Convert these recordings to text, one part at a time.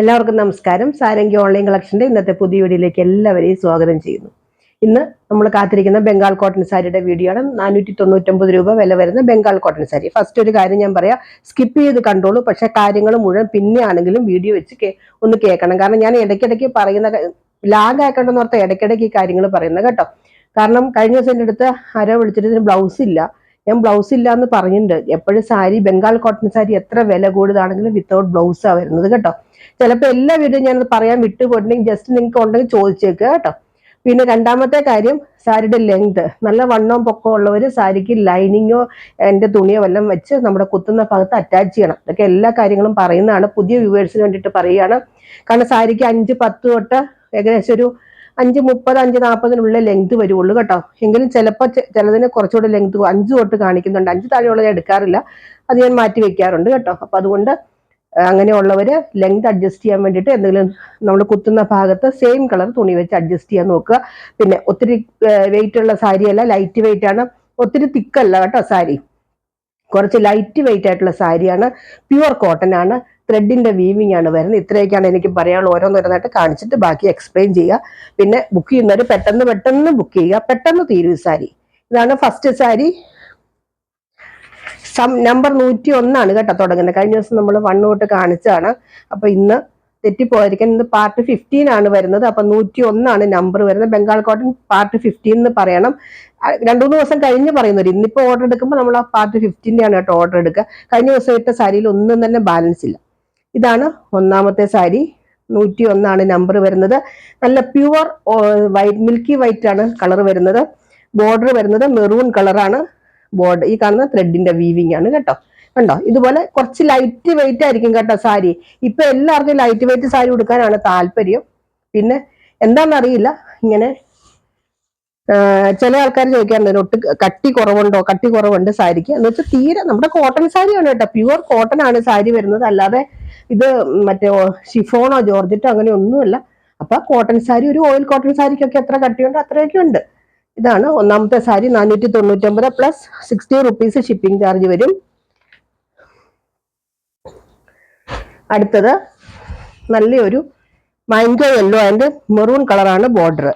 എല്ലാവർക്കും നമസ്കാരം. സാരംഗി ഓൺലൈൻ കളക്ഷന്റെ ഇന്നത്തെ പുതിയ വീഡിയോയിലേക്ക് എല്ലാവരെയും സ്വാഗതം ചെയ്യുന്നു. ഇന്ന് നമ്മൾ കാത്തിരിക്കുന്ന ബംഗാൾ കോട്ടൺ സാരിയുടെ വീഡിയോ ആണ്. 499 രൂപ വില വരുന്ന ബംഗാൾ കോട്ടൺ സാരി. ഫസ്റ്റ് ഒരു കാര്യം ഞാൻ പറയാം, സ്കിപ്പ് ചെയ്ത് കണ്ടോളൂ. പക്ഷെ കാര്യങ്ങൾ മുഴുവൻ പിന്നെ ആണെങ്കിലും വീഡിയോ വെച്ച് ഒന്ന് കേൾക്കണം. കാരണം ഞാൻ ഇടയ്ക്കിടയ്ക്ക് പറയുന്ന ലാഗ് ആക്കണ്ടെന്ന് ഓർത്ത ഇടയ്ക്കിടയ്ക്ക് ഈ കാര്യങ്ങൾ പറയുന്നത് കേട്ടോ. കാരണം കഴിഞ്ഞ ദിവസം എൻ്റെ അടുത്ത് ആരോ വിളിച്ചിട്ട് ഇതിന് ബ്ലൗസ് ഇല്ല, ഞാൻ ബ്ലൗസ് ഇല്ല എന്ന് പറഞ്ഞിട്ടുണ്ട്. എപ്പോഴും സാരി ബംഗാൾ കോട്ടൺ സാരി എത്ര വില കൂടുതലാണെങ്കിലും വിത്തൗട്ട് ബ്ലൗസാണ് വരുന്നത് കേട്ടോ. ചിലപ്പോൾ എല്ലാ വീഡിയോ ഞാനത് പറയാൻ വിട്ടുപോയിട്ടുണ്ടെങ്കിൽ ജസ്റ്റ് നിങ്ങൾക്ക് ഉണ്ടെങ്കിൽ ചോദിച്ചേക്കുക കേട്ടോ. പിന്നെ രണ്ടാമത്തെ കാര്യം, സാരിയുടെ ലെങ്ത് നല്ല വണ്ണവും പൊക്കവും ഉള്ളവർ സാരിക്ക് ലൈനിങ്ങോ എൻ്റെ തുണിയോ വല്ലതും വെച്ച് നമ്മുടെ കുത്തുന്ന ഭാഗത്ത് അറ്റാച്ച് ചെയ്യണം. ഇതൊക്കെ എല്ലാ കാര്യങ്ങളും പറയുന്നതാണ്, പുതിയ വ്യൂവേഴ്സിന് വേണ്ടിയിട്ട് പറയുകയാണ്. കാരണം സാരിക്ക് 5-10 തൊട്ട് ഏകദേശം ഒരു 5:30 5:40 ലെങ്ത് വരുള്ളൂ കേട്ടോ. എങ്കിലും ചിലപ്പോൾ ചിലതിന് കുറച്ചുകൂടി ലെങ്ത് 5 തൊട്ട് കാണിക്കുന്നുണ്ട്. 5 താഴെയുള്ള ഞാൻ എടുക്കാറില്ല, അത് ഞാൻ മാറ്റി വെക്കാറുണ്ട് കേട്ടോ. അപ്പൊ അതുകൊണ്ട് അങ്ങനെയുള്ളവര് ലെങ്ത് അഡ്ജസ്റ്റ് ചെയ്യാൻ വേണ്ടിയിട്ട് എന്തെങ്കിലും നമ്മൾ കുത്തുന്ന ഭാഗത്ത് സെയിം കളർ തുണി വെച്ച് അഡ്ജസ്റ്റ് ചെയ്യാൻ നോക്കുക. പിന്നെ ഒത്തിരി വെയിറ്റ് ഉള്ള സാരിയല്ല, ലൈറ്റ് വെയിറ്റ് ആണ്, ഒത്തിരി തിക്കല്ല കേട്ടോ സാരി, കുറച്ച് ലൈറ്റ് വെയിറ്റ് ആയിട്ടുള്ള സാരിയാണ്, പ്യുവർ കോട്ടൺ ആണ്, ത്രെഡിന്റെ വീവിംഗ് ആണ് വരുന്നത്. ഇത്രയൊക്കെയാണ് എനിക്ക് പറയാനുള്ളത്. ഓരോന്നോരോന്നായിട്ട് കാണിച്ചിട്ട് ബാക്കി എക്സ്പ്ലെയിൻ ചെയ്യുക. പിന്നെ ബുക്ക് ചെയ്യുന്നവർ പെട്ടെന്ന് ബുക്ക് ചെയ്യുക, പെട്ടെന്ന് തീരും സാരി. ഇതാണ് ഫസ്റ്റ് സാരി, നമ്പർ 101 കേട്ടോ തുടങ്ങുന്നത്. കഴിഞ്ഞ ദിവസം നമ്മൾ 1 തൊട്ട് കാണിച്ചതാണ്. അപ്പൊ ഇന്ന് തെറ്റിപ്പോയിരിക്കാൻ, ഇന്ന് പാർട്ട് 15 ആണ് വരുന്നത്. അപ്പൊ 101 നമ്പർ വരുന്നത്. ബംഗാൾ കോട്ടൺ പാർട്ട് 15 എന്ന് പറയണം. 2-3 ദിവസം കഴിഞ്ഞ് പറയുന്നത്. ഇന്നിപ്പോ ഓർഡർ എടുക്കുമ്പോൾ നമ്മൾ ആ പാർട്ട് 15 ആണ് കേട്ടോ ഓർഡർ എടുക്കുക. കഴിഞ്ഞ ദിവസം ഇട്ട സാരിയിൽ ഒന്നും തന്നെ ബാലൻസ് ഇല്ല. ഇതാണ് ഒന്നാമത്തെ സാരി, 101 നമ്പർ വരുന്നത്. നല്ല പ്യുവർ വൈറ്റ്, മിൽക്കി വൈറ്റ് ആണ് കളർ വരുന്നത്. ബോർഡർ വരുന്നത് മെറൂൺ കളറാണ്. ബോർഡർ ഈ കാണുന്ന ത്രെഡിന്റെ വീവിംഗ് ആണ് കേട്ടോ. കണ്ടോ, ഇതുപോലെ കുറച്ച് ലൈറ്റ് വെയിറ്റ് ആയിരിക്കും കേട്ടോ സാരി. ഇപ്പൊ എല്ലാവർക്കും ലൈറ്റ് വെയിറ്റ് സാരി ഉടുക്കാനാണ് താല്പര്യം. പിന്നെ എന്താണെന്നറിയില്ല, ഇങ്ങനെ ചില ആൾക്കാർ ചോദിക്കാറുണ്ട് ഒട്ട് കട്ടി കുറവുണ്ട് സാരിക്ക് എന്ന് വെച്ചാൽ തീരെ നമ്മുടെ കോട്ടൺ സാരിയാണ് കേട്ടോ, പ്യുവർ കോട്ടൺ ആണ് സാരി വരുന്നത്. അല്ലാതെ ഇത് മറ്റേ ഷിഫോണോ ജോർജറ്റോ അങ്ങനെ ഒന്നുമല്ല. അപ്പൊ കോട്ടൺ സാരി, ഒരു ഓയിൽ കോട്ടൺ സാരിക്കൊക്കെ എത്ര കട്ടിയുണ്ട് അത്രയൊക്കെ ഉണ്ട്. ഇതാണ് ഒന്നാമത്തെ sari, 499 plus 60 rupees shipping charge വരും. അടുത്തത് നല്ലൊരു മാംഗോ യെല്ലോ ആൻഡ് മെറൂൺ കളറാണ് ബോർഡർ.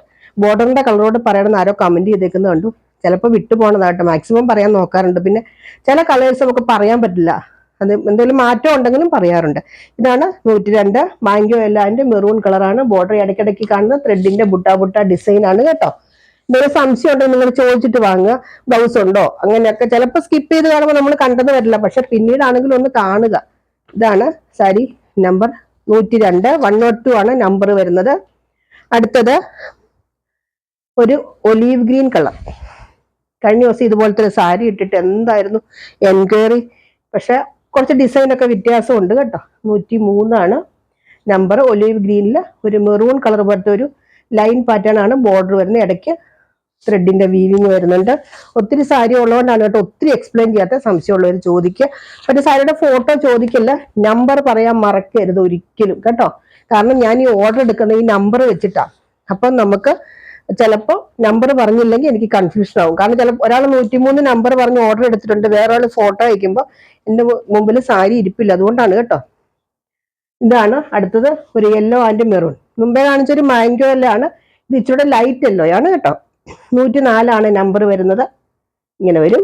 ബോർഡറിന്റെ കളറോട് പറയണമെന്ന് ആരോ കമന്റ് ചെയ്തേക്കുന്നത് കണ്ടു. ചിലപ്പോൾ വിട്ടുപോകണതായിട്ട് മാക്സിമം പറയാൻ നോക്കാറുണ്ട്. പിന്നെ ചില കളേഴ്സ് നമുക്ക് പറയാൻ പറ്റില്ല, അത് എന്തെങ്കിലും മാറ്റം ഉണ്ടെങ്കിലും പറയാറുണ്ട്. ഇതാണ് 102 മാംഗോ യെല്ലോ ആൻഡ് മെറൂൺ കളറാണ് ബോർഡർ. ഇടയ്ക്കിടയ്ക്ക് കാണുന്ന ത്രെഡിന്റെ ബുട്ട ഡിസൈൻ ആണ് കേട്ടോ. എന്തെങ്കിലും സംശയം ഉണ്ടെങ്കിൽ നിങ്ങൾ ചോദിച്ചിട്ട് വാങ്ങുക. ബ്ലൗസ് ഉണ്ടോ അങ്ങനെയൊക്കെ ചിലപ്പോൾ സ്കിപ്പ് ചെയ്ത് കാണുമ്പോൾ നമ്മൾ കണ്ടെന്ന് വരില്ല, പക്ഷെ പിന്നീടാണെങ്കിലും ഒന്ന് കാണുക. ഇതാണ് സാരി നമ്പർ 102, 102 ആണ് നമ്പർ വരുന്നത്. അടുത്തത് ഒരു ഒലീവ് ഗ്രീൻ കളർ. കഴിഞ്ഞ ദിവസം ഇതുപോലത്തെ ഒരു സാരി ഇട്ടിട്ട് എന്തായിരുന്നു എൻക്വയറി, പക്ഷെ കുറച്ച് ഡിസൈനൊക്കെ വ്യത്യാസമുണ്ട് കേട്ടോ. 103 ആണ് നമ്പർ. ഒലീവ് ഗ്രീനിൽ ഒരു മെറൂൺ കളർ പോലത്തെ ഒരു ലൈൻ പാറ്റേൺ ആണ് ബോർഡർ വരുന്നത്. ഇടയ്ക്ക് ത്രെഡിന്റെ വീവിങ് വരുന്നുണ്ട്. ഒത്തിരി സാരി ഉള്ളതുകൊണ്ടാണ് കേട്ടോ ഒത്തിരി എക്സ്പ്ലെയിൻ ചെയ്യാത്ത. സംശയമുള്ളവർ ചോദിക്കുക. പക്ഷെ സാരിയുടെ ഫോട്ടോ ചോദിക്കില്ല, നമ്പർ പറയാൻ മറക്കരുത് ഒരിക്കലും കേട്ടോ. കാരണം ഞാൻ ഈ ഓർഡർ എടുക്കുന്ന ഈ നമ്പർ വെച്ചിട്ടാ. അപ്പം നമുക്ക് ചിലപ്പോൾ നമ്പർ പറഞ്ഞില്ലെങ്കിൽ എനിക്ക് കൺഫ്യൂഷൻ ആവും. കാരണം ചിലപ്പോൾ ഒരാൾ 103 നമ്പർ പറഞ്ഞ് ഓർഡർ എടുത്തിട്ടുണ്ട്, വേറെ ആൾ ഫോട്ടോ അയക്കുമ്പോൾ എൻ്റെ മുമ്പിൽ സാരി ഇരിപ്പില്ല, അതുകൊണ്ടാണ് കേട്ടോ. ഇതാണ് അടുത്തത്, ഒരു യെല്ലോ ആൻഡ് മെറൂൺ. മുമ്പേ കാണിച്ചൊരു മാംഗോ യെല്ലോ ആണ്, ഇത് ഇച്ചിരി ലൈറ്റ് യെല്ലോ ആണ് കേട്ടോ. 104 ആണ് നമ്പർ വരുന്നത്. ഇങ്ങനെ വരും.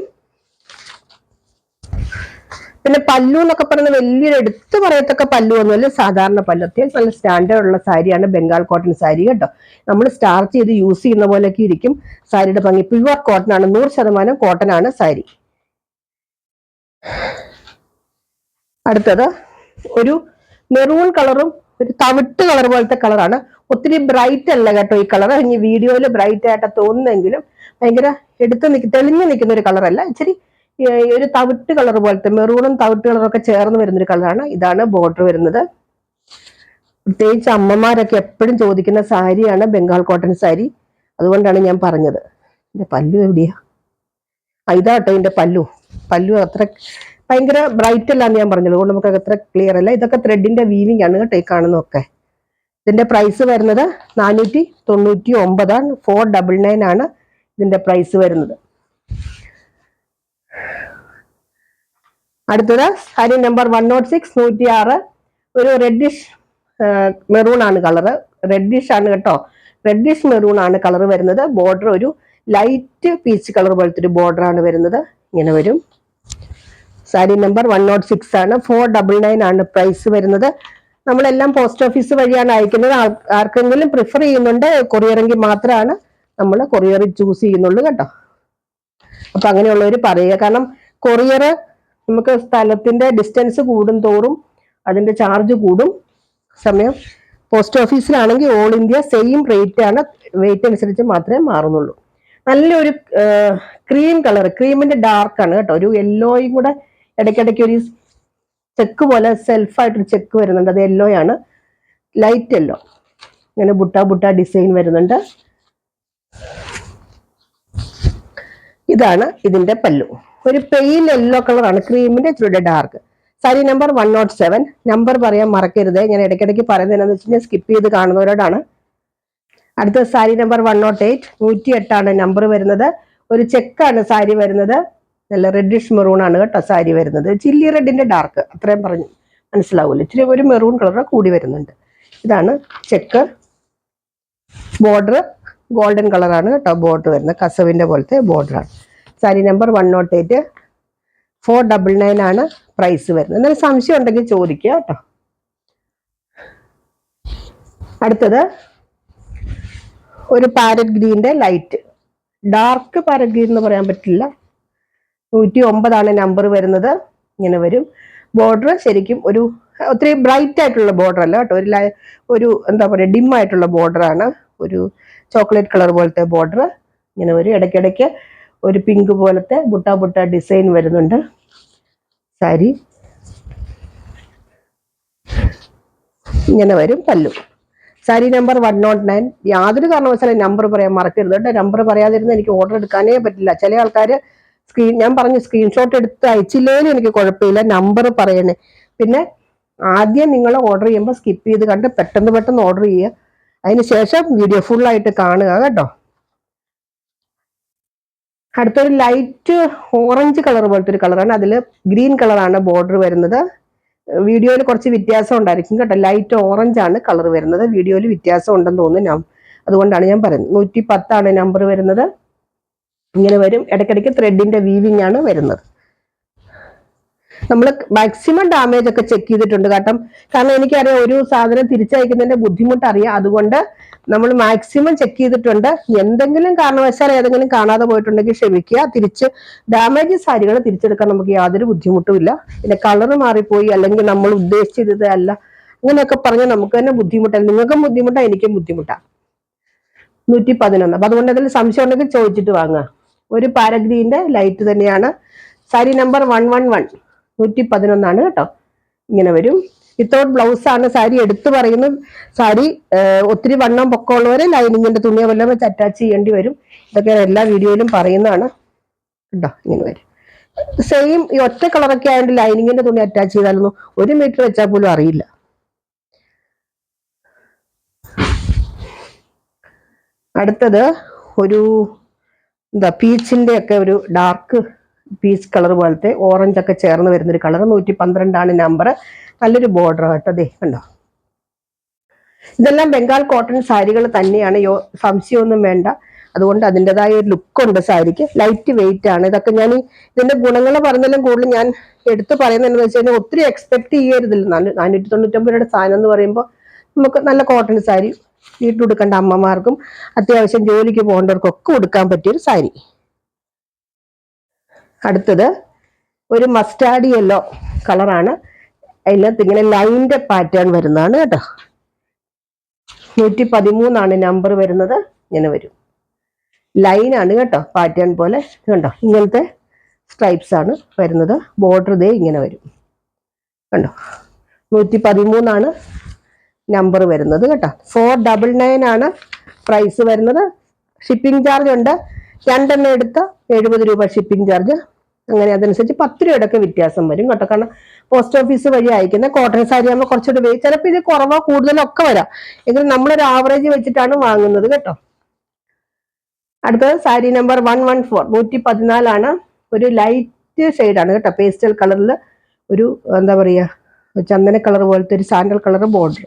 പിന്നെ പല്ലു എന്നൊക്കെ പറയുന്നത് വലിയൊരു എടുത്തു പറയത്തക്ക പല്ലു ഒന്നുമല്ല, സാധാരണ പല്ലു. അത്യാവശ്യം നല്ല സ്റ്റാൻഡേർഡ് ഉള്ള സാരിയാണ് ബംഗാൾ കോട്ടൺ സാരി കേട്ടോ. നമ്മൾ സ്റ്റാർച്ച് ചെയ്ത് യൂസ് ചെയ്യുന്ന പോലെയൊക്കെ ഇരിക്കും സാരിയുടെ ഭംഗി. പ്യുവർ കോട്ടൺ ആണ്, 100% കോട്ടൺ ആണ് സാരി. അടുത്തത് ഒരു മെറൂൺ കളറും ഒരു തവിട്ട് കളർ പോലത്തെ കളറാണ്. ഒത്തിരി ബ്രൈറ്റ് അല്ല കേട്ടോ ഈ കളർ. ഇനി വീഡിയോയിൽ ബ്രൈറ്റ് ആയിട്ട് തോന്നുന്നെങ്കിലും ഭയങ്കര തെളിഞ്ഞു നിൽക്കുന്ന ഒരു കളറല്ല, ഇച്ചിരി ഒരു തവിട്ട് കളർ പോലത്തെ, മെറൂണും തവിട്ട് കളറൊക്കെ ചേർന്ന് വരുന്നൊരു കളറാണ്. ഇതാണ് ബോർഡർ വരുന്നത്. പ്രത്യേകിച്ച് അമ്മമാരൊക്കെ എപ്പോഴും ചോദിക്കുന്ന സാരിയാണ് ബംഗാൾ കോട്ടൺ സാരി, അതുകൊണ്ടാണ് ഞാൻ പറഞ്ഞത്. എന്റെ പല്ലു എവിടെയാ? ഇതാട്ടോ എന്റെ പല്ലു അത്ര ഭയങ്കര ബ്രൈറ്റ് അല്ലാന്ന് ഞാൻ പറഞ്ഞത്, അതുകൊണ്ട് നമുക്ക് അത്ര ക്ലിയർ അല്ല. ഇതൊക്കെ ത്രെഡിന്റെ വീവിംഗ് ആണ് കേട്ടോ ഈ കാണുന്നതൊക്കെ. ഇതിന്റെ പ്രൈസ് വരുന്നത് 499, 499 ആണ് ഇതിന്റെ പ്രൈസ് വരുന്നത്. അടുത്തത് സാരി നമ്പർ 106, 106, ഒരു റെഡിഷ് മെറൂൺ ആണ് കളറ്, റെഡിഷ് ആണ് കേട്ടോ, റെഡിഷ് മെറൂൺ ആണ് കളർ വരുന്നത്. ബോർഡർ ഒരു ലൈറ്റ് പീച്ച് കളർ പോലത്തെ ഒരു ബോർഡർ ആണ് വരുന്നത്. ഇങ്ങനെ വരും. സാരി നമ്പർ 106 ആണ്. 499 ആണ് പ്രൈസ് വരുന്നത്. നമ്മളെല്ലാം പോസ്റ്റ് ഓഫീസ് വഴിയാണ് അയക്കുന്നത്. ആർക്കെങ്കിലും പ്രിഫർ ചെയ്യുന്നുണ്ട് കൊറിയറെങ്കിൽ മാത്രമാണ് നമ്മൾ കൊറിയർ ചൂസ് ചെയ്യുന്നുള്ളൂ കേട്ടോ. അപ്പൊ അങ്ങനെയുള്ളവർ പറയുക. കാരണം കൊറിയർ നമുക്ക് സ്ഥലത്തിന്റെ ഡിസ്റ്റൻസ് കൂടും തോറും അതിന്റെ ചാർജ് കൂടും. സമയം പോസ്റ്റ് ഓഫീസിലാണെങ്കിൽ ഓൾ ഇന്ത്യ സെയിം റേറ്റ് ആണ്, വെയിറ്റ് അനുസരിച്ച് മാത്രമേ മാറുന്നുള്ളൂ. നല്ലൊരു ക്രീം കളർ, ക്രീമിന്റെ ഡാർക്ക് ആണ് കേട്ടോ, ഒരു യെല്ലോയും കൂടെ ഇടയ്ക്കിടയ്ക്ക് ഒരു ചെക്ക് പോലെ സെൽഫായിട്ടൊരു ചെക്ക് വരുന്നുണ്ട്, അത് യെല്ലോ ആണ്, ലൈറ്റ് യെല്ലോ. ഇങ്ങനെ ബുട്ട ഡിസൈൻ വരുന്നുണ്ട്. ഇതാണ് ഇതിന്റെ പല്ലു, ഒരു പെയിൽ യെല്ലോ കളറാണ്, ക്രീമിന്റെ ഇച്ചിരി ഡാർക്ക്. സാരി നമ്പർ 107. നമ്പർ പറയാൻ മറക്കരുത്, ഞാൻ ഇടയ്ക്കിടയ്ക്ക് പറയുന്നത് എന്താണെന്ന് വെച്ച് കഴിഞ്ഞാൽ സ്കിപ്പ് ചെയ്ത് കാണുന്നവരോടാണ്. അടുത്ത സാരി നമ്പർ 108. 108 ആണ് നമ്പർ വരുന്നത്. ഒരു ചെക്കാണ് സാരി വരുന്നത്. നല്ല റെഡിഷ് മെറൂൺ ആണ് കേട്ടോ സാരി വരുന്നത്. ചില്ലി റെഡിന്റെ ഡാർക്ക്, അത്രയും പറഞ്ഞു മനസ്സിലാവൂല്ലോ. ഇച്ചിരി ഒരു മെറൂൺ കളർ കൂടി വരുന്നുണ്ട്. ഇതാണ് ചെക്ക്. ബോർഡർ ഗോൾഡൻ കളറാണ് കേട്ടോ ബോർഡർ വരുന്നത്, കസവിന്റെ പോലത്തെ ബോർഡറാണ്. സാരി നമ്പർ 108. 499 ആണ് പ്രൈസ് വരുന്നത്. എന്തെങ്കിലും സംശയം ഉണ്ടെങ്കിൽ ചോദിക്കുക കേട്ടോ. അടുത്തത് ഒരു പാരറ്റ് ഗ്രീന്റെ ലൈറ്റ്, ഡാർക്ക് പാരറ്റ് ഗ്രീൻ എന്ന് പറയാൻ പറ്റില്ല. 109 ആണ് നമ്പർ വരുന്നത്. ഇങ്ങനെ വരും. ബോർഡർ ശരിക്കും ഒരു ഒത്തിരി ബ്രൈറ്റ് ആയിട്ടുള്ള ബോർഡർ അല്ല കേട്ടോ, ഒരു എന്താ പറയുക ഡിം ആയിട്ടുള്ള ബോർഡറാണ്, ഒരു ചോക്ലേറ്റ് കളർ പോലത്തെ ബോർഡർ. ഇങ്ങനെ വരും. ഇടയ്ക്കിടയ്ക്ക് ഒരു പിങ്ക് പോലത്തെ ബുട്ട ഡിസൈൻ വരുന്നുണ്ട്. സാരി ഇങ്ങനെ വരും. പല്ലു. സാരി നമ്പർ 109. യാതൊരു കാരണവശാലും നമ്പർ പറയാൻ മറക്കരുത് കേട്ടോ. നമ്പർ പറയാതിരുന്ന് എനിക്ക് ഓർഡർ എടുക്കാനേ പറ്റില്ല. ചില ആൾക്കാർ ഞാൻ പറഞ്ഞു സ്ക്രീൻഷോട്ട് എടുത്ത് അയച്ചില്ലേലും എനിക്ക് കുഴപ്പമില്ല, നമ്പർ പറയണേ. പിന്നെ ആദ്യം നിങ്ങൾ ഓർഡർ ചെയ്യുമ്പോൾ സ്കിപ്പ് ചെയ്ത് കണ്ട് പെട്ടെന്ന് ഓർഡർ ചെയ്യുക. അതിനുശേഷം വീഡിയോ ഫുൾ ആയിട്ട് കാണുക കേട്ടോ. അടുത്തൊരു ലൈറ്റ് ഓറഞ്ച് കളർ പോലത്തെ ഒരു കളറാണ്, അതിൽ ഗ്രീൻ കളറാണ് ബോർഡർ വരുന്നത്. വീഡിയോയിൽ കുറച്ച് വ്യത്യാസം ഉണ്ടായിരിക്കും കേട്ടോ. ലൈറ്റ് ഓറഞ്ച് ആണ് കളർ വരുന്നത്, വീഡിയോയിൽ വ്യത്യാസം ഉണ്ടെന്ന് തോന്നുന്നു, അതുകൊണ്ടാണ് ഞാൻ പറയുന്നത്. 110 ആണ് നമ്പർ വരുന്നത്. ഇങ്ങനെ വരും. ഇടയ്ക്കിടയ്ക്ക് ത്രെഡിന്റെ വീവിങ് ആണ് വരുന്നത്. നമ്മൾ മാക്സിമം ഡാമേജ് ഒക്കെ ചെക്ക് ചെയ്തിട്ടുണ്ട് കാരണം എനിക്കറിയാം ഒരു സാധനം തിരിച്ചയക്കുന്നതിന്റെ ബുദ്ധിമുട്ട് അറിയാം. അതുകൊണ്ട് നമ്മൾ മാക്സിമം ചെക്ക് ചെയ്തിട്ടുണ്ട്. എന്തെങ്കിലും കാരണവശാൽ ഏതെങ്കിലും കാണാതെ പോയിട്ടുണ്ടെങ്കിൽ ക്ഷമിക്കുക. ഡാമേജ് സാരികൾ തിരിച്ചെടുക്കാൻ നമുക്ക് യാതൊരു ബുദ്ധിമുട്ടും ഇല്ല. പിന്നെ കളർ മാറിപ്പോയി അല്ലെങ്കിൽ നമ്മൾ ഉദ്ദേശിച്ചത് അല്ല അങ്ങനെയൊക്കെ പറഞ്ഞാൽ നമുക്ക് തന്നെ ബുദ്ധിമുട്ടാണ്. നിങ്ങൾക്കും ബുദ്ധിമുട്ടാണ്, എനിക്കും ബുദ്ധിമുട്ടാണ്. 111. അപ്പൊ അതുകൊണ്ട് അതിൽ സംശയം ഉണ്ടെങ്കിൽ ചോദിച്ചിട്ട് വാങ്ങുക. ഒരു പാരഗ്രീന്റെ ലൈറ്റ് തന്നെയാണ്. സാരി നമ്പർ 111. 111 ആണ് കേട്ടോ. ഇങ്ങനെ വരും. വിത്തൗട്ട് ബ്ലൗസ് ആണ് സാരി. എടുത്തു പറയുന്നു, സാരി ഒത്തിരി വണ്ണം പൊക്കമുള്ളവരെ ലൈനിങ്ങിന്റെ തുണിയോ വല്ലതും വെച്ച് അറ്റാച്ച് ചെയ്യേണ്ടി വരും. ഇതൊക്കെ എല്ലാ വീഡിയോയിലും പറയുന്നതാണ് കേട്ടോ. ഇങ്ങനെ വരും. സെയിം ഈ ഒറ്റ കളറൊക്കെ ആയതുകൊണ്ട് ലൈനിങ്ങിന്റെ തുണി അറ്റാച്ച് ചെയ്താലൊന്നും 1 മീറ്റർ വെച്ചാൽ പോലും അറിയില്ല. അടുത്തത് ഒരു പീച്ചിന്റെ ഒക്കെ ഒരു ഡാർക്ക് പീച്ച് കളർ പോലത്തെ ഓറഞ്ച് ഒക്കെ ചേർന്ന് വരുന്നൊരു കളർ. 112 ആണ് നമ്പർ. നല്ലൊരു ബോർഡർ കേട്ടോ. ദേ കണ്ടോ, ഇതെല്ലാം ബംഗാൾ കോട്ടൺ സാരികൾ തന്നെയാണ്, സംശയമൊന്നും വേണ്ട. അതുകൊണ്ട് അതിൻ്റെതായ ഒരു ലുക്ക് ഉണ്ട് സാരിക്ക്. ലൈറ്റ് വെയിറ്റ് ആണ്. ഇതൊക്കെ ഞാൻ ഇതിന്റെ ഗുണങ്ങൾ പറഞ്ഞാലും കൂടുതൽ ഞാൻ എടുത്തു പറയുന്നതെന്ന് വെച്ച് കഴിഞ്ഞാൽ ഒത്തിരി എക്സ്പെക്ട് ചെയ്യരുതില്ല. 499 രൂപയുടെ സാധനം എന്ന് പറയുമ്പോൾ നമുക്ക് നല്ല കോട്ടൺ സാരി വീട്ടിൽ കൊടുക്കേണ്ട അമ്മമാർക്കും അത്യാവശ്യം ജോലിക്ക് പോകേണ്ടവർക്കൊക്കെ കൊടുക്കാൻ പറ്റിയൊരു സാരി. അടുത്തത് ഒരു മസ്റ്റാർഡ് യെല്ലോ കളറാണ്. അതിനകത്ത് ഇങ്ങനെ ലൈനിന്റെ പാറ്റേൺ വരുന്നതാണ് കേട്ടോ. 113 ആണ് നമ്പർ വരുന്നത്. ഇങ്ങനെ വരും. ലൈനാണ് കേട്ടോ, പാറ്റേൺ പോലെ കണ്ടോ. ഇങ്ങനത്തെ സ്ട്രൈപ്സ് ആണ് വരുന്നത്. ബോർഡർ ദേ ഇങ്ങനെ വരും കണ്ടോ. 113 ആണ് നമ്പർ വരുന്നത് കേട്ടോ. 499 ആണ് പ്രൈസ് വരുന്നത്. ഷിപ്പിംഗ് ചാർജ് ഉണ്ട്. 2 എണ്ണം എടുത്ത് 70 രൂപ ഷിപ്പിംഗ് ചാർജ്. അങ്ങനെ അതനുസരിച്ച് 10 രൂപയുടെ വ്യത്യാസം വരും കേട്ടോ. കാരണം പോസ്റ്റ് ഓഫീസ് വഴി അയക്കുന്ന കോട്ടൺ സാരി ആകുമ്പോൾ കുറച്ചുകൂടി ചിലപ്പോൾ ഇത് കുറവോ കൂടുതലോ ഒക്കെ വരാം. എങ്കിലും നമ്മളൊരു ആവറേജ് വെച്ചിട്ടാണ് വാങ്ങുന്നത് കേട്ടോ. അടുത്തത് സാരി നമ്പർ 114. 114 ആണ്. ഒരു ലൈറ്റ് ഷെയ്ഡാണ് കേട്ടോ, പേസ്റ്റൽ കളറിൽ ഒരു എന്താ പറയുക ചന്ദന കളർ പോലത്തെ ഒരു sandal colour border.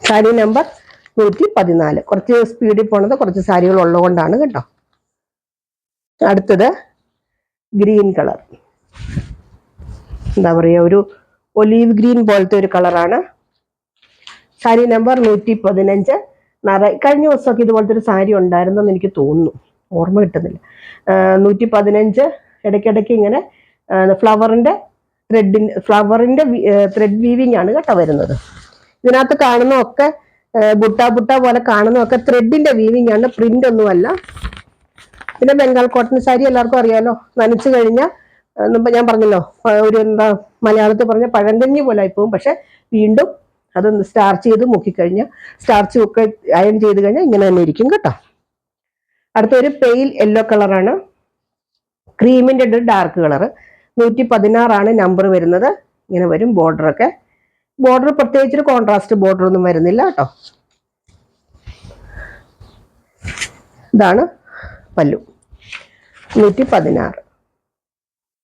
Sari number 114. കുറച്ച് സ്പീഡിൽ പോണത് കുറച്ച് സാരികൾ ഉള്ളതുകൊണ്ടാണ് കേട്ടോ. അടുത്തത് ഗ്രീൻ കളർ, എന്താ പറയുക, ഒരു ഒലീവ് ഗ്രീൻ പോലത്തെ ഒരു കളറാണ്. സാരി നമ്പർ 115. കഴിഞ്ഞ ദിവസമൊക്കെ ഇതുപോലത്തെ ഒരു സാരി ഉണ്ടായിരുന്നെന്ന് എനിക്ക് തോന്നുന്നു, ഓർമ്മ കിട്ടുന്നില്ല. 115. ഇടയ്ക്കിടയ്ക്ക് ഇങ്ങനെ ഫ്ലവറിന്റെ ത്രെഡ് വീവിങ് ആണ് കേട്ടോ വരുന്നത്. ഇതിനകത്ത് കാണുന്നതൊക്കെ ബുട്ട പോലെ കാണുന്നതൊക്കെ ത്രെഡിന്റെ വീവിങ് ആണ്, പ്രിന്റ് ഒന്നുമല്ല. പിന്നെ ബംഗാൾ കോട്ടൺ സാരി എല്ലാവർക്കും അറിയാലോ, നനച്ചു കഴിഞ്ഞാൽ മുമ്പ് ഞാൻ പറഞ്ഞല്ലോ, ഒരു എന്താ മലയാളത്തിൽ പറഞ്ഞ പഴങ്കഞ്ഞി പോലെ ആയിപ്പോവും. പക്ഷെ വീണ്ടും അതൊന്ന് സ്റ്റാർച്ച് ചെയ്ത് മുക്കിക്കഴിഞ്ഞാൽ, സ്റ്റാർച്ച് ഒക്കെ അയൺ ചെയ്ത് കഴിഞ്ഞാൽ ഇങ്ങനെ തന്നെ ഇരിക്കും കേട്ടോ. അടുത്തൊരു പെയിൽ യെല്ലോ കളറാണ്, ക്രീമിന്റെ ഒരു ഡാർക്ക് കളറ്. 116 നമ്പർ വരുന്നത്. ഇങ്ങനെ വരും ബോർഡറൊക്കെ. ബോർഡർ പ്രത്യേകിച്ചൊരു കോൺട്രാസ്റ്റ് ബോർഡർ ഒന്നും വരുന്നില്ല കേട്ടോ. ഇതാണ് പല്ലു, 116.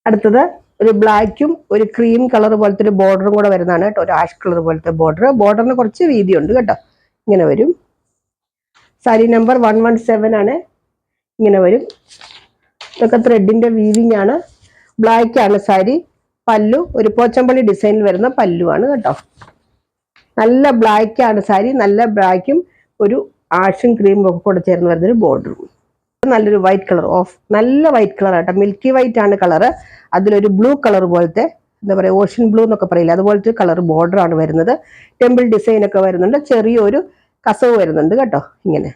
അടുത്തത് ഒരു ബ്ലാക്കും ഒരു ക്രീം കളർ പോലത്തെ ഒരു ബോർഡറും കൂടെ വരുന്നതാണ് കേട്ടോ, ഒരു ആഷ് കളർ പോലത്തെ ബോർഡർ. ബോർഡറിന് കുറച്ച് വീതിയുണ്ട് കേട്ടോ. ഇങ്ങനെ വരും. സാരി നമ്പർ 117 ആണ്. ഇങ്ങനെ വരും. ഇതൊക്കെ ത്രെഡിന്റെ വീവിങ് ആണ്. ബ്ലാക്ക് ആണ് സാരി. പല്ലു ഒരു പോച്ചമ്പള്ളി ഡിസൈനിൽ വരുന്ന പല്ലുവാണ് കേട്ടോ. നല്ല ബ്ലാക്ക് ആണ് സാരി. നല്ല ബ്ലാക്കും ഒരു ആഷും ക്രീമും ഒക്കെ കൂടെ ചേർന്ന് വരുന്നൊരു ബോർഡറും. നല്ലൊരു വൈറ്റ് കളർ, നല്ല വൈറ്റ് കളർ ആട്ടോ, മിൽക്കി വൈറ്റ് ആണ് കളറ്. അതിലൊരു ബ്ലൂ കളർ പോലത്തെ, എന്താ പറയുക, ഓഷ്യൻ ബ്ലൂ എന്നൊക്കെ പറയില്ല, അതുപോലത്തെ കളർ ബോർഡർ ആണ് വരുന്നത്. ടെമ്പിൾ ഡിസൈൻ ഒക്കെ വരുന്നുണ്ട്. ചെറിയൊരു കസവ് വരുന്നുണ്ട് കേട്ടോ. ഇങ്ങനെ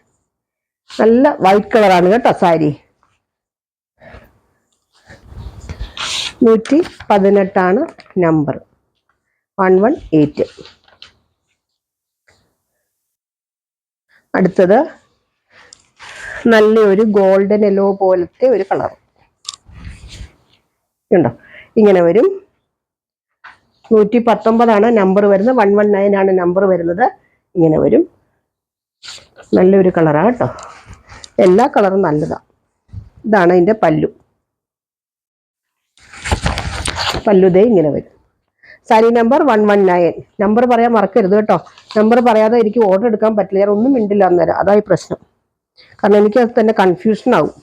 നല്ല വൈറ്റ് കളറാണ് കേട്ടോ സാരി. 118 നമ്പർ, 118. അടുത്തത് നല്ലൊരു ഗോൾഡൻ യെല്ലോ പോലത്തെ ഒരു കളർ ഉണ്ടോ. ഇങ്ങനെ വരും. 119 നമ്പർ വരുന്നത്. 119 നമ്പർ വരുന്നത്. ഇങ്ങനെ വരും. നല്ലൊരു കളറാണ് കേട്ടോ. എല്ലാ കളറും നല്ലതാണ്. ഇതാണ് അതിന്റെ പല്ലു. പല്ലുദേ ഇങ്ങനെ വരും. സാരി നമ്പർ 119. നമ്പർ പറയാൻ മറക്കരുത് കേട്ടോ. നമ്പർ പറയാതെ എനിക്ക് ഓർഡർ എടുക്കാൻ പറ്റില്ല. ഞാൻ ഒന്നും മിണ്ടില്ല അന്നേരം, അതായി പ്രശ്നം. കാരണം എനിക്ക് അത് തന്നെ കൺഫ്യൂഷൻ ആവും.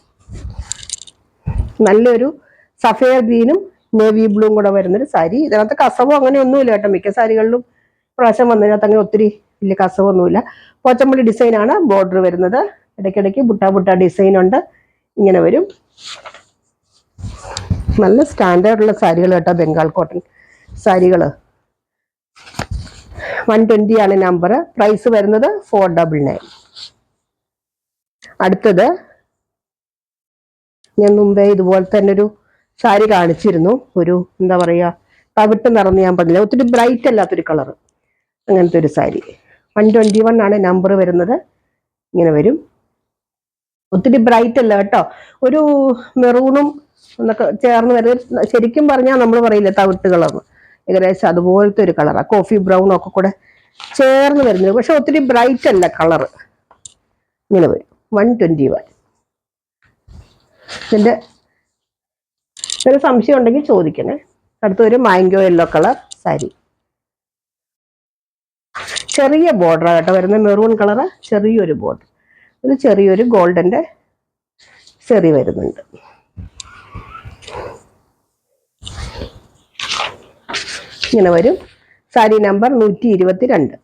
നല്ലൊരു സഫയർ ഗ്രീനും നേവി ബ്ലൂവും കൂടെ വരുന്നൊരു സാരി. ഇതിനകത്ത് കസവോ അങ്ങനെ ഒന്നുമില്ല കേട്ടോ. മിക്ക സാരികളിലും പ്രാവശ്യം വന്നതിനകത്ത് അങ്ങനെ ഒത്തിരി വലിയ കസവൊന്നുമില്ല. പോച്ചമ്പള്ളി ഡിസൈൻ ആണ് ബോർഡർ വരുന്നത്. ഇടയ്ക്കിടയ്ക്ക് ബുട്ട ഡിസൈൻ ഉണ്ട്. ഇങ്ങനെ വരും. നല്ല സ്റ്റാൻഡേർഡുള്ള സാരികൾ കേട്ടോ, ബംഗാൾ കോട്ടൺ സാരികൾ. 120 ആണ് നമ്പർ. പ്രൈസ് വരുന്നത് 499. അടുത്തത് ഞാൻ മുമ്പേ ഇതുപോലെ തന്നെ ഒരു സാരി കാണിച്ചിരുന്നു. ഒരു എന്താ പറയുക, തവിട്ട് നിറഞ്ഞ് ഞാൻ പറഞ്ഞില്ല, ഒത്തിരി ബ്രൈറ്റ് അല്ലാത്തൊരു കളർ, അങ്ങനത്തെ ഒരു സാരി. 121 ആണ് നമ്പർ വരുന്നത്. ഇങ്ങനെ വരും. ഒത്തിരി ബ്രൈറ്റ് അല്ല കേട്ടോ, ഒരു മെറൂണും എന്നൊക്കെ ചേർന്ന് വരുന്നത്. ശരിക്കും പറഞ്ഞാൽ നമ്മൾ പറയില്ലേ തവിട്ട് കളർ, ഏകദേശം അതുപോലത്തെ ഒരു കളറാണ്. കോഫി ബ്രൗൺ ഒക്കെ കൂടെ ചേർന്ന് വരുന്നത്. പക്ഷെ ഒത്തിരി ബ്രൈറ്റ് അല്ല കളറ്. ഇങ്ങനെ വരും. 121. ഇതിന്റെ ഒരു സംശയം ഉണ്ടെങ്കിൽ ചോദിക്കണേ. അടുത്തൊരു മാംഗോ യെല്ലോ കളർ സാരി. ചെറിയ ബോർഡർ കേട്ടോ വരുന്ന, മെറൂൺ കളറ്, ചെറിയൊരു ബോർഡർ. ഇത് ചെറിയൊരു ഗോൾഡന്റെ ചെറി വരുന്നുണ്ട്. ഇങ്ങനെ വരും. സാരി നമ്പർ 122.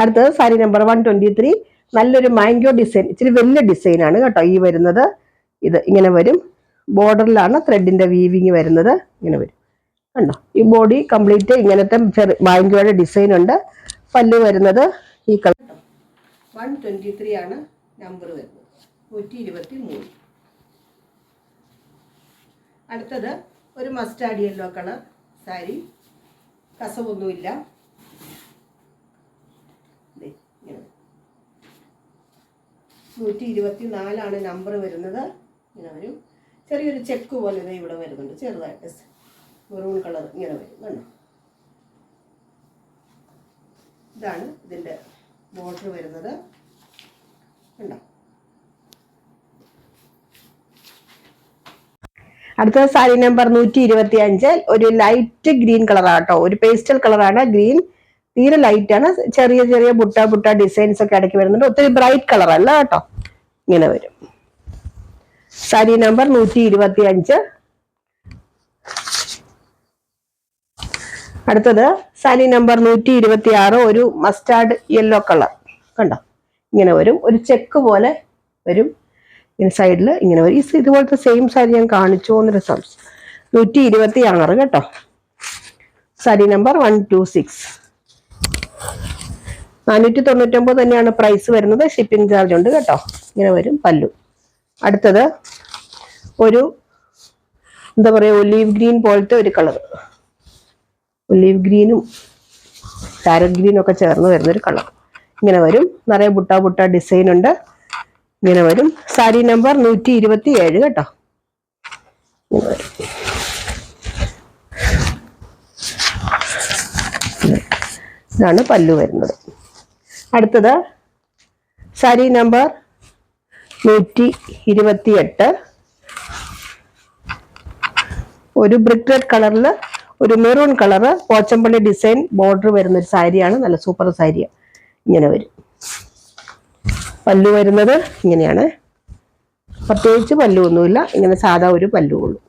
അടുത്തത് സാരി നമ്പർ 123. നല്ലൊരു മാംഗോ ഡിസൈൻ, ഇച്ചിരി വലിയ ഡിസൈനാണ് കേട്ടോ ഈ വരുന്നത്. ഇത് ഇങ്ങനെ വരും. ബോർഡറിലാണ് ത്രെഡിന്റെ വീവിങ് വരുന്നത്. ഇങ്ങനെ വരും കണ്ടോ. ഈ ബോഡി കംപ്ലീറ്റ് ഇങ്ങനത്തെ മാംഗോയുടെ ഡിസൈൻ ഉണ്ട്. പല്ല് വരുന്നത് ഈ കളർ. 123 ആണ് നമ്പർ വരുന്നത്. 123. അടുത്തത് ഒരു മസ്റ്റാർഡ് യെല്ലോ കളർ സാരി. കസവൊന്നുമില്ല. 124 ആണ് നമ്പർ വരുന്നത്. ഇങ്ങനെ വരും. ചെറിയൊരു ചെക്ക് പോലെ ഇവിടെ വരുന്നുണ്ട്, ചെറുതായിട്ട് മെറൂൺ കളർ ഇങ്ങനെ വരും കണ്ടോ. ഇതാണ് ഇതിൻ്റെ ബോർഡർ വരുന്നത് കണ്ടോ. അടുത്തത് സാരി നമ്പർ 125, ഒരു ലൈറ്റ് ഗ്രീൻ കളറാട്ടോ, ഒരു പേസ്റ്റൽ കളറാണ്, ഗ്രീൻ തീരെ ലൈറ്റ് ആണ്, ചെറിയ ചെറിയ ബുട്ട ഡിസൈൻസ് ഒക്കെ ഇടയ്ക്ക് വരുന്നുണ്ട്, ഒത്തിരി ബ്രൈറ്റ് കളർ അല്ല കേട്ടോ, ഇങ്ങനെ വരും. സാരി നമ്പർ 125. അടുത്തത് സാരി നമ്പർ 126, ഒരു മസ്റ്റാർഡ് യെല്ലോ കളർ, കണ്ടോ ഇങ്ങനെ വരും, ഒരു ചെക്ക് പോലെ വരും, സൈഡിൽ ഇങ്ങനെ വരും. ഇതുപോലത്തെ സെയിം സാരി ഞാൻ കാണിച്ചു എന്നൊരു സംശയം. 126 കേട്ടോ. സാരി നമ്പർ 126, 499 തന്നെയാണ് പ്രൈസ് വരുന്നത്, ഷിപ്പിംഗ് ചാർജ് ഉണ്ട് കേട്ടോ. ഇങ്ങനെ വരും പല്ലു. അടുത്തത് ഒരു എന്താ പറയുക, ഒലീവ് ഗ്രീൻ പോലത്തെ ഒരു കളർ, ഒലീവ് ഗ്രീനും പാരറ്റ് ഗ്രീനും ഒക്കെ ചേർന്ന് വരുന്നൊരു കളർ, ഇങ്ങനെ വരും, നിറയെ ബുട്ട ഡിസൈൻ ഉണ്ട്, ഇങ്ങനെ വരും. സാരി നമ്പർ 127 കേട്ടോ. ഇങ്ങനെ വരും. ഇതാണ് പല്ലു വരുന്നത്. അടുത്തത് സാരി നമ്പർ 128, ഒരു ബ്രിക്ക് റെഡ് കളറിൽ ഒരു maroon colour Pochampally design border വരുന്ന ഒരു സാരിയാണ്, നല്ല സൂപ്പർ സാരിയാണ്. ഇങ്ങനെ വരും. പല്ലു വരുന്നത് ഇങ്ങനെയാണ്, പ്രത്യേകിച്ച് പല്ലു ഒന്നുമില്ല, ഇങ്ങനെ സാധാ ഒരു പല്ലു ഉള്ളൂ.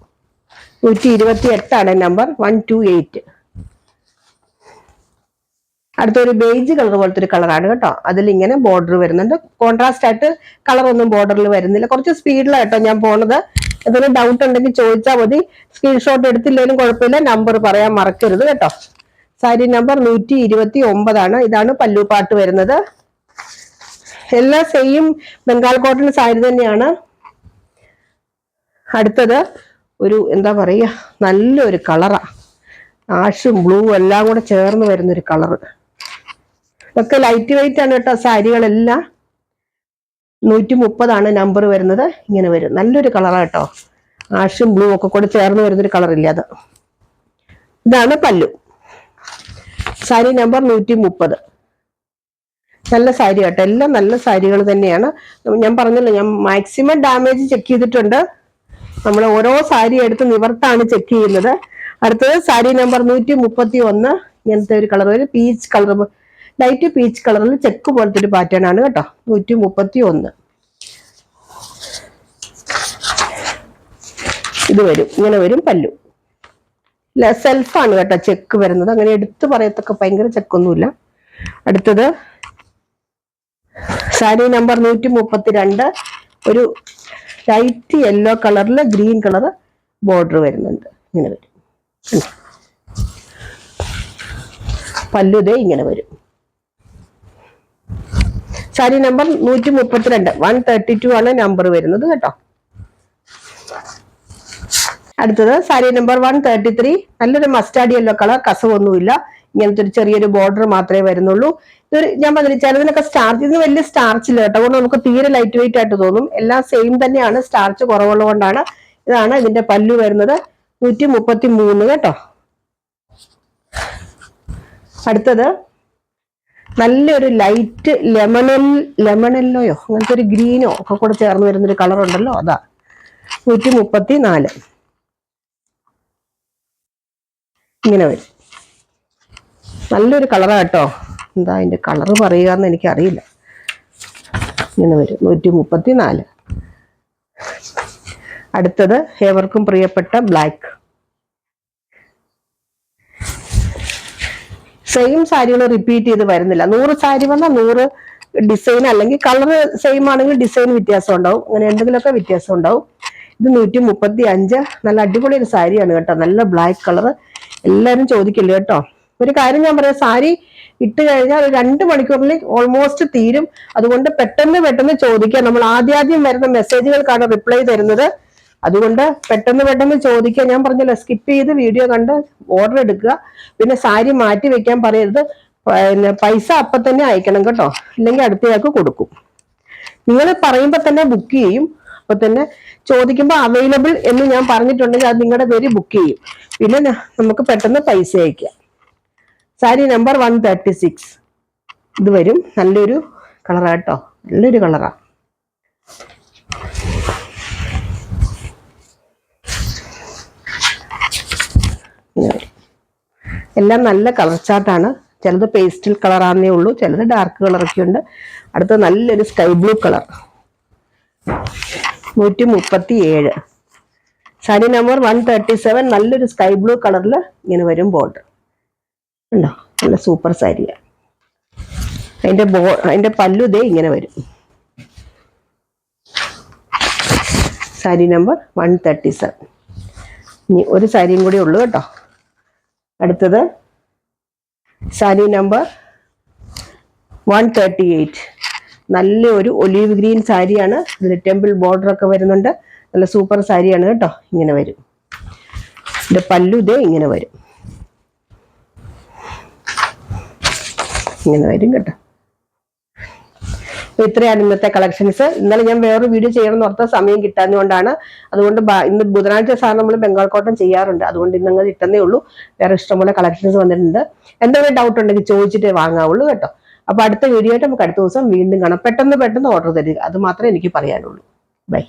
128 നമ്പർ 128. അടുത്തൊരു ബേജ് കളർ പോലത്തെ ഒരു കളറാണ് കേട്ടോ, അതിലിങ്ങനെ ബോർഡർ വരുന്നുണ്ട്. കോൺട്രാസ്റ്റ് ആയിട്ട് കളർ ഒന്നും ബോർഡറിൽ വരുന്നില്ല, കുറച്ച് സ്പീഡിലായിട്ടോ ഞാൻ പോണത്. എന്തെങ്കിലും ഡൗട്ട് ഉണ്ടെങ്കിൽ ചോദിച്ചാൽ മതി, സ്ക്രീൻഷോട്ട് എടുത്തില്ലെങ്കിലും കുഴപ്പമില്ല, നമ്പർ പറയാൻ മറക്കരുത് കേട്ടോ. സാരി നമ്പർ 129, ഇതാണ് പല്ലു പാട്ട് വരുന്നത്. എല്ലാം സെയിം ബംഗാൾ കോട്ടൺ സാരി തന്നെയാണ്. അടുത്തത് ഒരു എന്താ പറയുക, നല്ലൊരു കളറാ, ആഷും ബ്ലൂ എല്ലാം കൂടെ ചേർന്ന് വരുന്നൊരു കളറ്. ഇതൊക്കെ ലൈറ്റ് വെയിറ്റ് ആണ് കേട്ടോ സാരികളെല്ലാം. 130 നമ്പർ വരുന്നത്, ഇങ്ങനെ വരും, നല്ലൊരു കളറാ കേട്ടോ, ആഷും ബ്ലൂ ഒക്കെ കൂടെ ചേർന്ന് വരുന്നൊരു കളറില്ല അത്. ഇതാണ് പല്ലു. സാരി നമ്പർ 130, നല്ല സാരി കേട്ടോ, എല്ലാം നല്ല സാരികൾ തന്നെയാണ്. ഞാൻ പറഞ്ഞല്ലോ, ഞാൻ മാക്സിമം ഡാമേജ് ചെക്ക് ചെയ്തിട്ടുണ്ട്, നമ്മൾ ഓരോ സാരി എടുത്ത് നിവർത്താണ് ചെക്ക് ചെയ്യുന്നത്. അടുത്തത് സാരി നമ്പർ 131, ഇങ്ങനത്തെ ഒരു കളർ, ഒരു പീച്ച് കളർ, ലൈറ്റ് പീച്ച് കളറിൽ ചെക്ക് പോലത്തെ ഒരു പാറ്റേൺ ആണ് കേട്ടോ. 131 ഇത് വരും, ഇങ്ങനെ വരും പല്ലു. സെൽഫാണ് കേട്ടോ ചെക്ക് വരുന്നത്, അങ്ങനെ എടുത്തു പറയത്തൊക്കെ ഭയങ്കര ചെക്കൊന്നുമില്ല. അടുത്തത് സാരി നമ്പർ 132, ഒരു ലൈറ്റ് യെല്ലോ കളറിൽ ഗ്രീൻ കളർ ബോർഡർ വരുന്നുണ്ട്, ഇങ്ങനെ വരും. പല്ലു ദേ ഇങ്ങനെ വരും. സാരി നമ്പർ 132, 132 നമ്പർ വരുന്നത് കേട്ടോ. അടുത്തത് സാരി നമ്പർ 133, നല്ലൊരു മസ്റ്റാർഡ് യെല്ലോ കളർ, കസവൊന്നുമില്ല, ഇങ്ങനത്തെ ഒരു ചെറിയൊരു ബോർഡർ മാത്രമേ വരുന്നുള്ളൂ. ഇതൊരു ഞാൻ പറഞ്ഞില്ല, ചിലതിനൊക്കെ സ്റ്റാർച്ച്, ഇതിന് വലിയ സ്റ്റാർച്ചില്ല കേട്ടോ, അതുകൊണ്ട് നമുക്ക് തീരെ ലൈറ്റ് വെയിറ്റ് ആയിട്ട് തോന്നും. എല്ലാം സെയിം തന്നെയാണ്, സ്റ്റാർച്ച് കുറവുള്ളതുകൊണ്ടാണ്. ഇതാണ് ഇതിന്റെ പല്ലു വരുന്നത്, 133 കേട്ടോ. അടുത്തത് നല്ലൊരു ലൈറ്റ് ലെമണെല്ലോയോ അങ്ങനത്തെ ഒരു ഗ്രീനോ ഒക്കെ കൂടെ ചേർന്ന് വരുന്നൊരു കളർ ഉണ്ടല്ലോ, അതാ 134 ഇങ്ങനെ വരും. നല്ലൊരു കളറാ കേട്ടോ, എന്താ അതിന്റെ കളറ് പറയുക എന്ന് എനിക്കറിയില്ല. ഇങ്ങനെ വരും 134. അടുത്തത് ഏവർക്കും പ്രിയപ്പെട്ട ബ്ലാക്ക്. സെയിം സാരികൾ റിപ്പീറ്റ് ചെയ്ത് വരുന്നില്ല, 100 സാരി വന്നാൽ 100 ഡിസൈൻ, അല്ലെങ്കിൽ കളർ സെയിം ആണെങ്കിൽ ഡിസൈൻ വ്യത്യാസം ഉണ്ടാവും, അങ്ങനെ എന്തെങ്കിലുമൊക്കെ വ്യത്യാസം ഉണ്ടാവും. ഇത് 135, നല്ല അടിപൊളി ഒരു സാരിയാണ് കേട്ടോ, നല്ല ബ്ലാക്ക് കളർ. എല്ലാവരും ചോദിക്കില്ല കേട്ടോ. ഒരു കാര്യം ഞാൻ പറയാം, സാരി ഇട്ട് കഴിഞ്ഞാൽ ഒരു 2 മണിക്കൂറിൽ ഓൾമോസ്റ്റ് തീരും. അതുകൊണ്ട് പെട്ടെന്ന് ചോദിക്കുക. നമ്മൾ ആദ്യം വരുന്ന മെസ്സേജുകൾക്കാണ് റിപ്ലൈ തരുന്നത്, അതുകൊണ്ട് പെട്ടെന്ന് ചോദിക്കുക. ഞാൻ പറഞ്ഞല്ലോ, സ്കിപ്പ് ചെയ്ത് വീഡിയോ കണ്ട് ഓർഡർ എടുക്കുക. പിന്നെ സാരി മാറ്റി വെക്കാൻ പറയരുത്, പിന്നെ പൈസ അപ്പം തന്നെ അയക്കണം കേട്ടോ, ഇല്ലെങ്കിൽ അടുത്തയാൾക്ക് കൊടുക്കും. നിങ്ങൾ പറയുമ്പോൾ തന്നെ ബുക്ക് ചെയ്യും, അപ്പൊ തന്നെ ചോദിക്കുമ്പോൾ അവൈലബിൾ എന്ന് ഞാൻ പറഞ്ഞിട്ടുണ്ടെങ്കിൽ അത് നിങ്ങളുടെ പേര് ബുക്ക് ചെയ്യും. പിന്നെ നമുക്ക് പെട്ടെന്ന് പൈസ അയക്കാം. സാരി നമ്പർ 136 ഇത് വരും, നല്ലൊരു കളറാ കേട്ടോ, നല്ലൊരു കളറാ. എല്ലാം നല്ല കളർ ചാർട്ടാണ്. ചിലത് പേസ്റ്റൽ കളറാന്നേ ഉള്ളൂ, ചിലത് ഡാർക്ക് കളറൊക്കെ ഉണ്ട്. അടുത്ത നല്ലൊരു sky blue colour 137. Sari number 137. നല്ലൊരു സ്കൈ ബ്ലൂ കളറിൽ ഇങ്ങനെ വരും ബോർഡർ ഉണ്ടോ, നല്ല സൂപ്പർ സാരിയാണ്. അതിന്റെ പല്ലു ദേ ഇങ്ങനെ വരും. സാരി നമ്പർ 137. ഇനി ഒരു സാരിയും കൂടി ഉള്ളൂ കേട്ടോ. അടുത്തത് സാരി നമ്പർ 138. നല്ല ഒരു ഒലീവ് ഗ്രീൻ സാരിയാണ്. ഇതിൽ ടെമ്പിൾ ബോർഡർ ഒക്കെ വരുന്നുണ്ട്. നല്ല സൂപ്പർ സാരിയാണ് കേട്ടോ. ഇങ്ങനെ വരും. ഇതിന്റെ പല്ലു ദേ ഇങ്ങനെ വരും. ഇങ്ങനെ വരും കേട്ടോ. ഇത്രയാണ് ഇന്നത്തെ കളക്ഷൻസ്. ഇന്നലെ ഞാൻ വേറൊരു വീഡിയോ ചെയ്യണമെന്ന് ഓർത്ത സമയം കിട്ടാഞ്ഞുകൊണ്ടാണ്. അതുകൊണ്ട് ഇന്ന് ബുധനാഴ്ച സാധനം നമ്മൾ ബംഗാൾ കോട്ടൺ ചെയ്യാറുണ്ട്. അതുകൊണ്ട് ഇന്നങ്ങൾ ഇട്ടെന്നേ ഉള്ളൂ. വേറെ ഇഷ്ടംപോലെ കളക്ഷൻസ് വന്നിട്ടുണ്ട്. എന്തെങ്കിലും ഡൗട്ട് ഉണ്ടെങ്കിൽ ചോദിച്ചിട്ടേ വാങ്ങാവുള്ളൂ കേട്ടോ. അപ്പൊ അടുത്ത വീഡിയോ ആയിട്ട് നമുക്ക് അടുത്ത ദിവസം വീണ്ടും കാണാം. പെട്ടെന്ന് ഓർഡർ തരിക, അത് മാത്രമേ എനിക്ക് പറയാനുള്ളൂ. ബൈ.